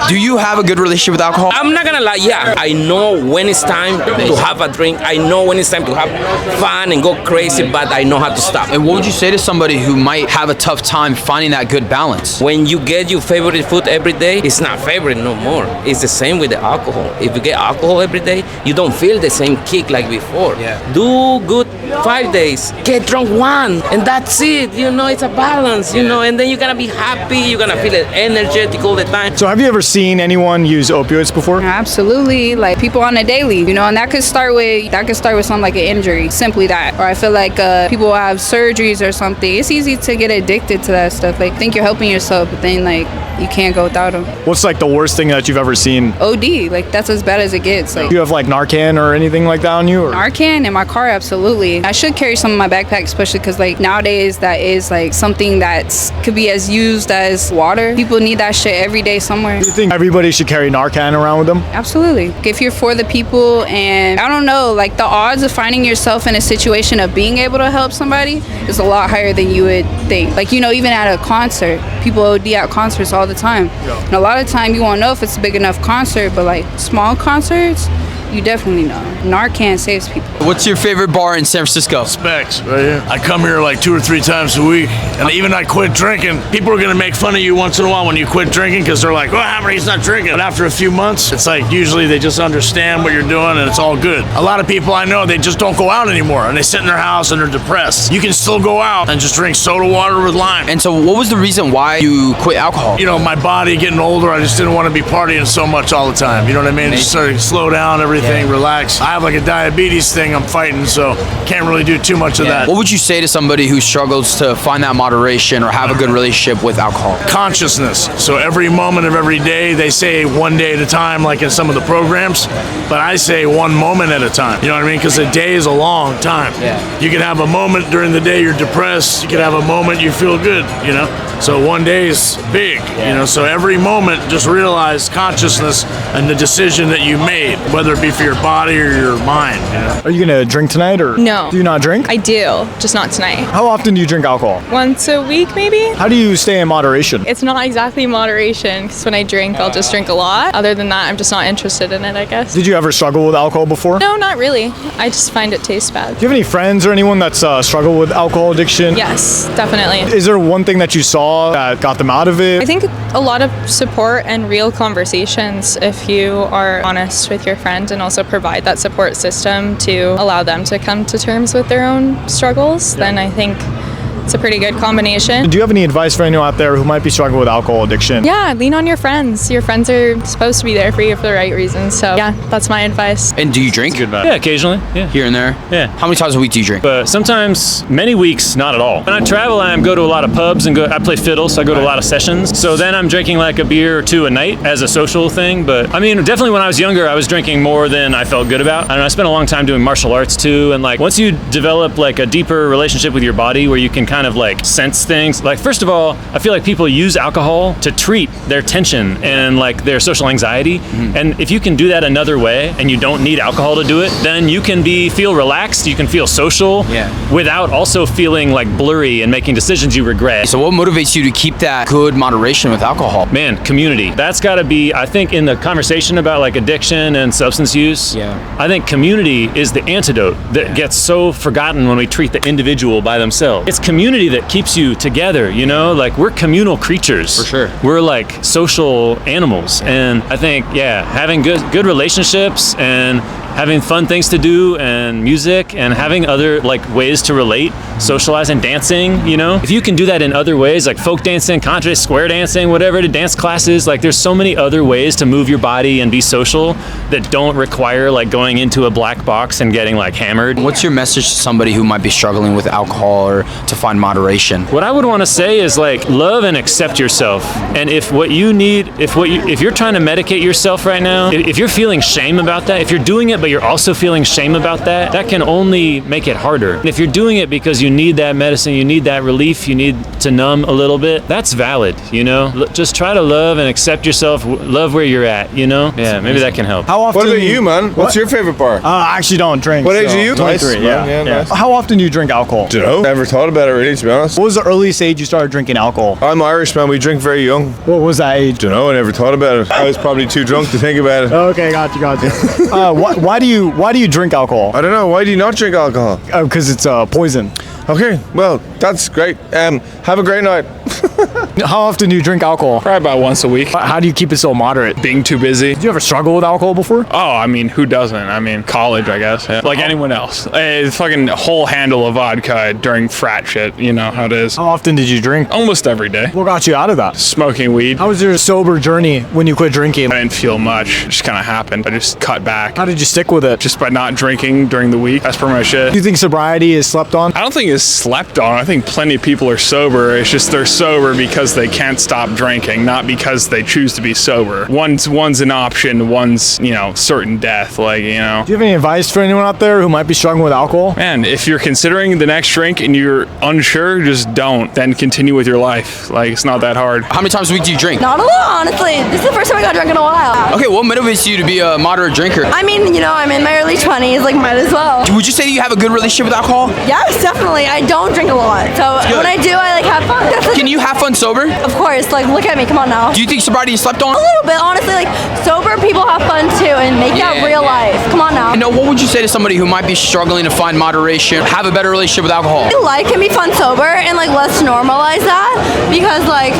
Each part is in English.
Do you have a good relationship with alcohol? I'm not gonna lie, yeah. I know when it's time to have a drink. I know when it's time to have fun and go crazy, but I know how to stop. And what would you say to somebody who might have a tough time finding that good balance? When you get your favorite food every day, it's not favorite no more. It's the same with the alcohol. If you get alcohol every day, you don't feel the same kick like before. Yeah. Do good 5 days, get drunk one, and that's it. You know, it's a balance, you know, and then you're gonna be happy, you're gonna feel energetic all the time. So have you ever seen anyone use opioids before? Absolutely, like people on a daily, you know, and that could start with something like an injury, simply that. Or I feel like people have surgeries or something. It's easy to get addicted to that stuff. Like think you're helping yourself, but then like you can't go without them. What's like the worst thing that you've ever seen? OD, like that's as bad as it gets. Like Do you have like Narcan or anything like that on you? Or? Narcan in my car, absolutely. I should carry some in my backpack, especially because like nowadays that is like something that could be as used as water. People need that shit every day somewhere. Do you think everybody should carry Narcan around with them? Absolutely. If you're for the people, and I don't know, like the odds of finding yourself in a situation of being able to help somebody is a lot higher than you would think. Like, you know, even at a concert, people OD at concerts all the time. Yeah. And a lot of time you won't know if it's a big enough concert, but like small concerts, you definitely know. Narcan saves people. What's your favorite bar in San Francisco? Specs, right here. I come here like 2 or 3 times a week, and even I quit drinking. People are gonna make fun of you once in a while when you quit drinking because they're like, "Oh, Hammer, he's not drinking." But after a few months, it's like usually they just understand what you're doing and it's all good. A lot of people I know, they just don't go out anymore, and they sit in their house and they're depressed. You can still go out and just drink soda water with lime. And so what was the reason why you quit alcohol? You know, my body getting older, I just didn't want to be partying so much all the time. You know what I mean? Just sort of slow down everything, relax. I have like a diabetes thing I'm fighting, so can't really do too much of that. What would you say to somebody who struggles to find that moderation or have a good relationship with alcohol? Consciousness. So every moment of every day, they say one day at a time, like in some of the programs, but I say one moment at a time. You know what I mean? Because a day is a long time. Yeah. You can have a moment during the day you're depressed. You can have a moment you feel good, you know? So one day is big, you know? So every moment, just realize consciousness and the decision that you made, whether it be for your body or your mind, you know? Are you gonna drink tonight or No. do you not drink? I do, just not tonight. How often do you drink alcohol? Once a week, maybe? How do you stay in moderation? It's not exactly moderation, because when I drink, I'll just drink a lot. Other than that, I'm just not interested in it, I guess. Did you ever struggle with alcohol before? No, not really. I just find it tastes bad. Do you have any friends or anyone that's struggled with alcohol addiction? Yes, definitely. Is there one thing that you saw that got them out of it? I think a lot of support and real conversations, if you are honest with your friend and also provide that support system to allow them to come to terms with their own struggles, then I think it's a pretty good combination. Do you have any advice for anyone out there who might be struggling with alcohol addiction? Yeah, lean on your friends. Your friends are supposed to be there for you for the right reasons. So yeah, that's my advice. And do you drink? Yeah, occasionally. Yeah. Here and there? Yeah. How many times a week do you drink? But sometimes, many weeks, not at all. When I travel, I go to a lot of pubs and I play fiddle, so I go to a lot of sessions. So then I'm drinking like a beer or two a night as a social thing. But I mean, definitely when I was younger, I was drinking more than I felt good about. I don't know, I spent a long time doing martial arts too. And like once you develop like a deeper relationship with your body where you can kind of like sense things, like first of all, I feel like people use alcohol to treat their tension and like their social anxiety. And if you can do that another way and you don't need alcohol to do it, then you can feel relaxed, you can feel social without also feeling like blurry and making decisions you regret. So what motivates you to keep that good moderation with alcohol? Man, community. That's gotta be, I think in the conversation about like addiction and substance use, I think community is the antidote that gets so forgotten when we treat the individual by themselves. It's community that keeps you together, you know? Like we're communal creatures. For sure. We're like social animals. And I think, having good relationships and having fun things to do and music and having other like ways to relate, socialize and dancing, you know? If you can do that in other ways, like folk dancing, contrast, square dancing, whatever, to dance classes, like there's so many other ways to move your body and be social that don't require like going into a black box and getting like hammered. What's your message to somebody who might be struggling with alcohol or to find moderation? What I would want to say is like love and accept yourself. And if what you need, if you're trying to medicate yourself right now, if you're feeling shame about that, if you're doing it but but you're also feeling shame about that, that can only make it harder. And if you're doing it because you need that medicine, you need that relief, you need to numb a little bit, that's valid, you know? Just try to love and accept yourself, love where you're at, you know? Yeah, maybe that can help. How often? What about you, man? What's your favorite bar? I actually don't drink. What age so are you? 23, Nice, yeah. man. Yeah, nice. How often do you drink alcohol? Do you know? Never thought about it really, to be honest. What was the earliest age you started drinking alcohol? I'm Irish, man. We drink very young. What was that age? Do you know? I never thought about it. I was probably too drunk to think about it. Okay, got you. Why do you drink alcohol? I don't know. Why do you not drink alcohol? Because it's poison. Okay, well, that's great. Have a great night. How often do you drink alcohol? Probably about once a week. How do you keep it so moderate? Being too busy. Did you ever struggle with alcohol before? Oh, I mean, who doesn't? I mean, college, I guess. Yeah. Like anyone else. A fucking whole handle of vodka during frat shit. You know how it is. How often did you drink? Almost every day. What got you out of that? Smoking weed. How was your sober journey when you quit drinking? I didn't feel much. It just kind of happened. I just cut back. How did you stick with it? Just by not drinking during the week. That's pretty much it. Do you think sobriety is slept on? I don't think it's slept on. I think plenty of people are sober. It's just they're sober because they can't stop drinking, not because they choose to be sober. One's an option, one's, you know, certain death, like, you know. Do you have any advice for anyone out there who might be struggling with alcohol? Man, if you're considering the next drink and you're unsure, just don't. Then continue with your life. Like, it's not that hard. How many times a week do you drink? Not a lot, honestly. This is the first time I got drunk in a while. Okay, what motivates you to be a moderate drinker? I mean, you know, I'm in my early 20s, like, might as well. Would you say that you have a good relationship with alcohol? Yes, definitely. I don't drink a lot. So when I do, I, like, have fun. Can you have fun sober? Of course. Like, look at me. Come on now. Do you think sobriety is slept on? A little bit, honestly. Like, sober people have fun, too, and make that real life. Come on now. You know, what would you say to somebody who might be struggling to find moderation, have a better relationship with alcohol? Life can be fun sober, and, like, let's normalize that. Because, like,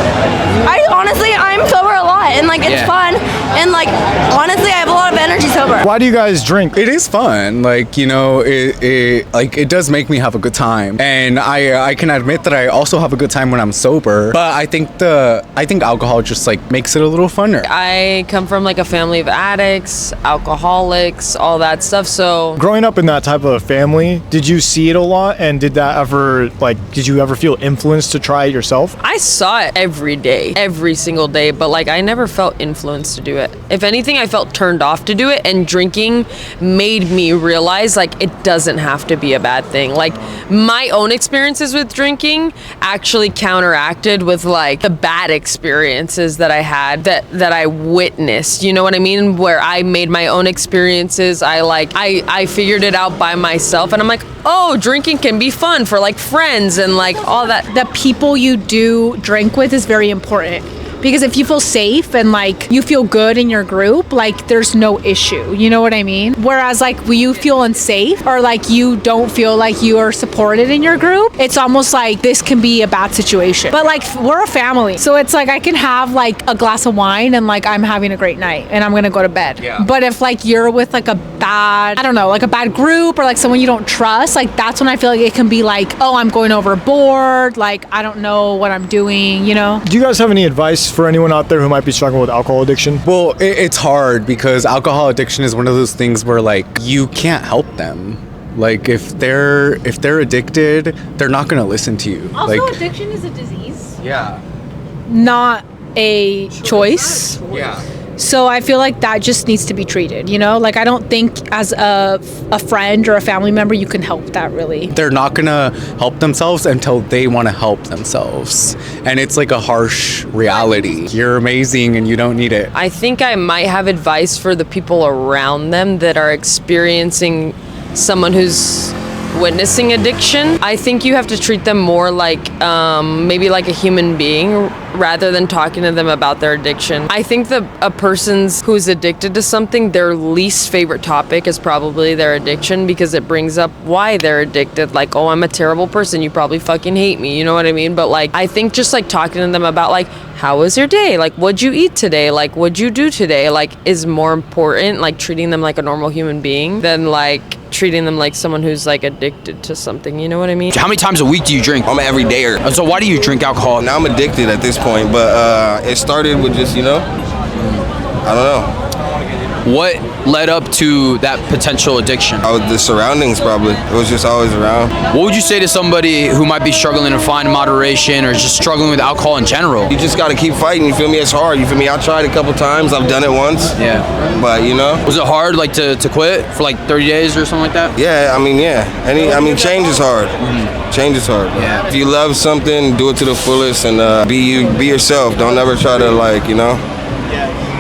I'm sober a lot, and, like, it's fun. And, like, honestly, I have a lot of energy sober. Why do you guys drink? It is fun. Like, you know, it does make me have a good time. And I can admit that I also have a good time when I'm sober. But I think alcohol just like makes it a little funner. I come from like a family of addicts, alcoholics, all that stuff. So growing up in that type of family, did you see it a lot? And did you ever feel influenced to try it yourself? I saw it every day, every single day, but like I never felt influenced to do it. If anything, I felt turned off to do it, and drinking made me realize like it doesn't have to be a bad thing. Like my own experiences with drinking actually counteracted with like the bad experiences that I had that I witnessed. You know what I mean? Where I made my own experiences. I figured it out by myself, and I'm like, oh, drinking can be fun for like friends and like all that. The people you do drink with is very important. Because if you feel safe and like you feel good in your group, like there's no issue. You know what I mean? Whereas like when you feel unsafe or like you don't feel like you are supported in your group, it's almost like this can be a bad situation. But like we're a family. So it's like I can have like a glass of wine and like I'm having a great night and I'm gonna go to bed. Yeah. But if like you're with like a bad, I don't know, like a bad group or like someone you don't trust, like that's when I feel like it can be like, oh, I'm going overboard. Like I don't know what I'm doing, you know? Do you guys have any advice for anyone out there who might be struggling with alcohol addiction? Well, it's hard because alcohol addiction is one of those things where like you can't help them. Like if they're addicted, they're not gonna listen to you. Also, like, addiction is a disease. Yeah. Not a choice. Yeah. So I feel like that just needs to be treated, you know? Like I don't think as a friend or a family member you can help that really. They're not gonna help themselves until they want to help themselves. And it's like a harsh reality. You're amazing and you don't need it. I think I might have advice for the people around them that are experiencing someone who's witnessing addiction. I think you have to treat them more like maybe like a human being rather than talking to them about their addiction. I think that a person who's addicted to something, their least favorite topic is probably their addiction because it brings up why they're addicted. Like, oh, I'm a terrible person. You probably fucking hate me. You know what I mean? But like, I think just like talking to them about like, how was your day? Like, what'd you eat today? Like, what'd you do today? Like, is more important, like treating them like a normal human being than like treating them like someone who's like addicted to something. You know what I mean? How many times a week do you drink? I'm an everydayer. So why do you drink alcohol? Now I'm addicted at this point, but it started with just, you know, I don't know. What led up to that potential addiction? The surroundings, probably. It was just always around. What would you say to somebody who might be struggling to find moderation or just struggling with alcohol in general? You just got to keep fighting. You feel me? It's hard. You feel me? I tried a couple times. I've done it once. Yeah. But you know. Was it hard, like to quit for like 30 days or something like that? Yeah. I mean, yeah. Change is hard. Change is hard. Yeah. If you love something, do it to the fullest and be yourself. Don't ever try to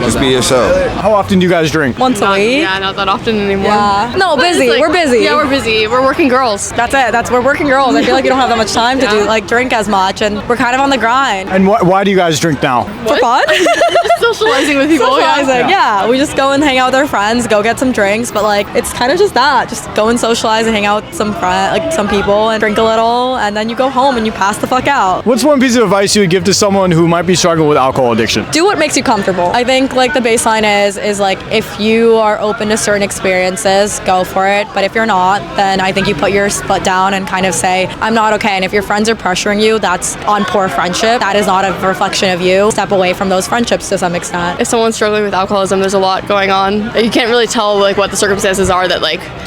just be yourself. How often do you guys drink? Once a week. Yeah, not that often anymore. Yeah. No, But it's busy. We're busy. Yeah, we're busy. We're working girls. That's it. We're working girls. I feel like we don't have that much time to drink as much, and we're kind of on the grind. And why do you guys drink now? For fun? Just socializing with people. Socializing, yeah. We just go and hang out with our friends, go get some drinks, but it's kind of just that. Just go and socialize and hang out with some people and drink a little, and then you go home and you pass the fuck out. What's one piece of advice you would give to someone who might be struggling with alcohol addiction? Do what makes you comfortable. I think the baseline is if you are open to certain experiences, go for it. But if you're not, then I think you put your foot down and kind of say, I'm not okay. And if your friends are pressuring you, that's on poor friendship. That is not a reflection of you. Step away from those friendships to some extent. If someone's struggling with alcoholism, there's a lot going on. You can't really tell what the circumstances are that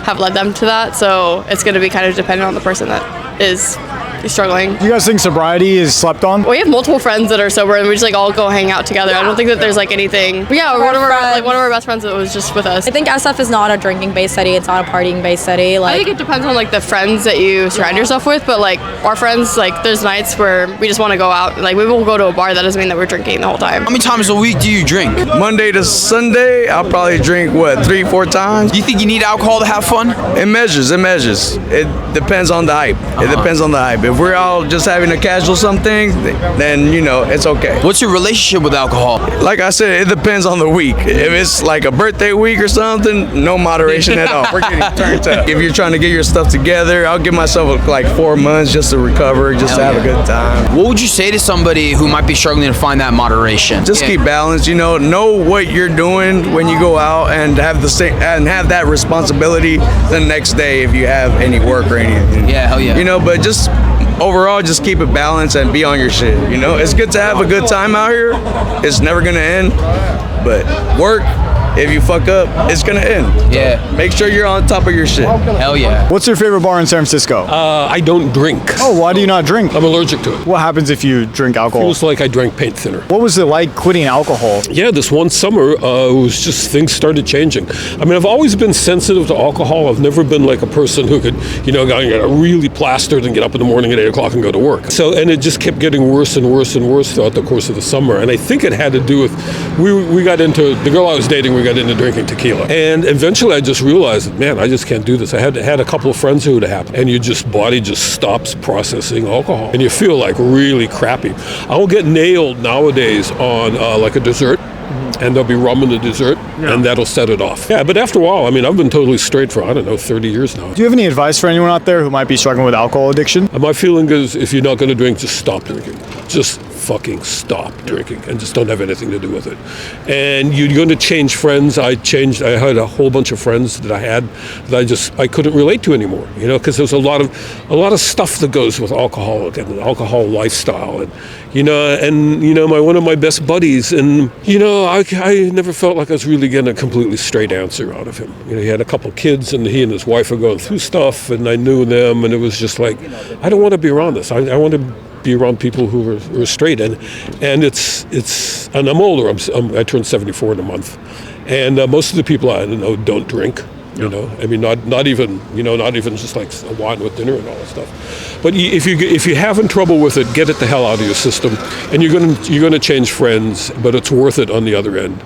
have led them to that. So it's going to be kind of dependent on the person that is struggling. Do you guys think sobriety is slept on? We have multiple friends that are sober, and we just all go hang out together. I don't think that there's anything. Yeah, one of our best friends that was just with us. I think SF is not a drinking-based city. It's not a partying-based city. I think it depends on the friends that you surround yourself with. But our friends, there's nights where we just want to go out. We will go to a bar. That doesn't mean that we're drinking the whole time. How many times a week do you drink? Monday to Sunday, I'll probably drink 3-4 times. Do you think you need alcohol to have fun? It measures. It depends on the hype. It depends on the hype. If we're all just having a casual something, then it's okay. What's your relationship with alcohol? Like I said, it depends on the week. If it's a birthday week or something, no moderation at all. We're getting turned up. If you're trying to get your stuff together, I'll give myself 4 months just to recover, just to have a good time. What would you say to somebody who might be struggling to find that moderation? Just keep balance. Know what you're doing when you go out, and have that responsibility the next day if you have any work or anything. Yeah, hell yeah. But just overall, just keep it balanced and be on your shit. It's good to have a good time out here. It's never gonna end, but work. If you fuck up, it's gonna end. Yeah. Make sure you're on top of your shit. Hell yeah. What's your favorite bar in San Francisco? I don't drink. Oh, why do you not drink? I'm allergic to it. What happens if you drink alcohol? Feels like I drank paint thinner. What was it like quitting alcohol? Yeah, this one summer, it was just things started changing. I've always been sensitive to alcohol. I've never been a person who could, get really plastered and get up in the morning at 8 o'clock and go to work. And it just kept getting worse and worse and worse throughout the course of the summer. And I think it had to do with, we got into, the girl I was dating, we got into drinking tequila. And eventually I just realized that, man, I just can't do this. I had a couple of friends who it happened, and body just stops processing alcohol, and you feel really crappy. I'll get nailed nowadays on a dessert, and there'll be rum in the dessert, and that'll set it off. Yeah, but after a while, I've been totally straight for, 30 years now. Do you have any advice for anyone out there who might be struggling with alcohol addiction? My feeling is, if you're not going to drink, just stop drinking. Just fucking stop drinking, and just don't have anything to do with it. And you're going to change friends. I had a whole bunch of friends that I had that I couldn't relate to anymore, because there's a lot of stuff that goes with alcohol and alcohol lifestyle, and one of my best buddies, and I never felt like I was really getting a completely straight answer out of him. He had a couple kids, and he and his wife were going through stuff, and I knew them, and it was just I don't want to be around this. I want to be around people who are straight, and it's and I'm older. I turned 74 in a month, and most of the people I know don't drink. Not even just a wine with dinner and all that stuff. But if you're having trouble with it, get it the hell out of your system, and you're gonna change friends, but it's worth it on the other end.